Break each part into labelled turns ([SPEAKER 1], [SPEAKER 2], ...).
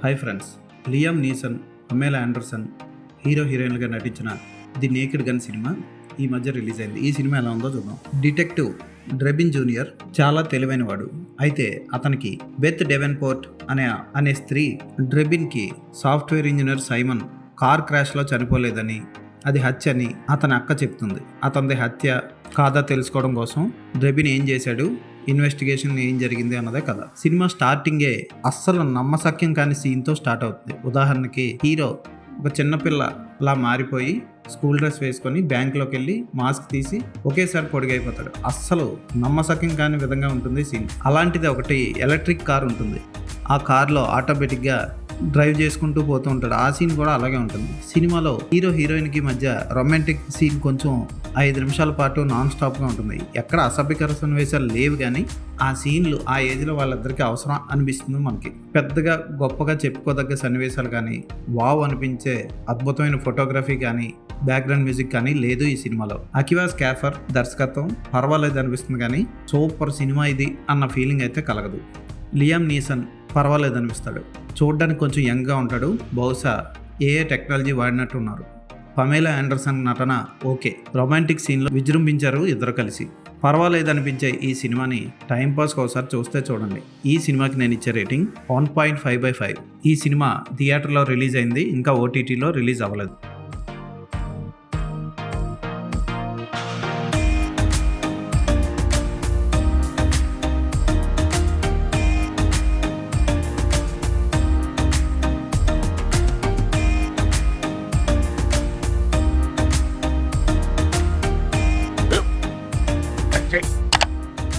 [SPEAKER 1] Hi friends, Liam నీసన్, Pamela Anderson hero హీరోయిన్లుగా నటించిన the naked gun cinema ఈ మధ్య రిలీజ్ అయింది. ఈ సినిమా ఎలా ఉందో చూద్దాం. డిటెక్టివ్ డ్రెబిన్ జూనియర్ చాలా తెలివైనవాడు. అయితే అతనికి బెత్ డెవెన్పోర్ట్ అనే స్త్రీ డ్రెబిన్కి సాఫ్ట్వేర్ ఇంజనీర్ సైమన్ కార్ క్రాష్లో చనిపోలేదని, అది హత్య అని అతని అక్క చెప్తుంది. అతనిది హత్య కాదా తెలుసుకోవడం కోసం డ్రెబిన్ ఏం చేశాడు, ఇన్వెస్టిగేషన్ ఏం జరిగింది అన్నదే కదా. సినిమా స్టార్టింగే అస్సలు నమ్మశక్యం కాని సీన్తో స్టార్ట్ అవుతుంది. ఉదాహరణకి హీరో ఒక చిన్నపిల్లలా మారిపోయి స్కూల్ డ్రెస్ వేసుకొని బ్యాంక్లోకి వెళ్ళి మాస్క్ తీసి ఒకేసారి పొడిగైపోతాడు. అస్సలు నమ్మశక్యం కాని విధంగా ఉంటుంది సీన్. అలాంటిది ఒకటి ఎలక్ట్రిక్ కార్ ఉంటుంది. ఆ కార్లో ఆటోమేటిక్గా డ్రైవ్ చేసుకుంటూ పోతూ ఉంటాడు. ఆ సీన్ కూడా అలాగే ఉంటుంది. సినిమాలో హీరో హీరోయిన్కి మధ్య రొమాంటిక్ సీన్ కొంచెం 5 నిమిషాల పాటు నాన్ స్టాప్గా ఉంటుంది. ఎక్కడ అసభ్యకర సన్నివేశాలు లేవు, కానీ ఆ సీన్లు ఆ ఏజ్లో వాళ్ళిద్దరికీ అవసరం అనిపిస్తుంది మనకి. పెద్దగా గొప్పగా చెప్పుకోదగ్గ సన్నివేశాలు కానీ, వావ్ అనిపించే అద్భుతమైన ఫోటోగ్రఫీ కానీ, బ్యాక్గ్రౌండ్ మ్యూజిక్ కానీ లేదు ఈ సినిమాలో. అకివా స్కాఫర్ దర్శకత్వం పర్వాలేదు అనిపిస్తుంది, కానీ సూపర్ సినిమా ఇది అన్న ఫీలింగ్ అయితే కలగదు. లియామ్ నీసన్ పర్వాలేదు అనిపిస్తాడు. చూడడానికి కొంచెం యంగ్గా ఉంటాడు. బహుశా ఏ టెక్నాలజీ వాడినట్టు ఉన్నారు. పమేలా ఆండర్సన్ నటన ఓకే. రొమాంటిక్ సీన్లో విజృంభించారు ఇద్దరు కలిసి. పర్వాలేదు అనిపించే ఈ సినిమాని టైంపాస్కి ఒకసారి చూస్తే చూడండి. ఈ సినిమాకి నేను ఇచ్చే రేటింగ్ 1.5/5. ఈ సినిమా థియేటర్లో రిలీజ్ అయింది, ఇంకా ఓటీటీలో రిలీజ్ అవ్వలేదు.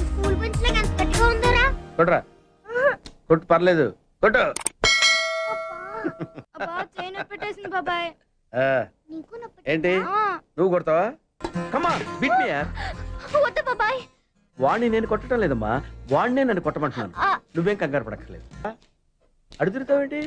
[SPEAKER 2] స్కూల్ బెంచ్ లో ఎంత గట్టిగా ఉందరా?
[SPEAKER 3] కొట్రా, కొట్టు, పర్లేదు, కొట్టు.
[SPEAKER 2] అబ్బా చేయి నొప్పి పెట్టేసింది బాబాయ్.
[SPEAKER 3] ఆ,
[SPEAKER 2] నీకు నొప్పి
[SPEAKER 3] ఏంటి నువ్వు కొడతావా? కమా బీట్ మీ యార్.
[SPEAKER 2] వద్దు బాబాయ్.
[SPEAKER 3] వాణ్ణి నేను కొట్టడం లేదమ్మా, వాణ్ణే నన్ను కొట్టమంటున్నాను.
[SPEAKER 2] ఆ.
[SPEAKER 3] నువ్వేం కంగారు పడక్కర్లేదు. అడుగుతావేంటి?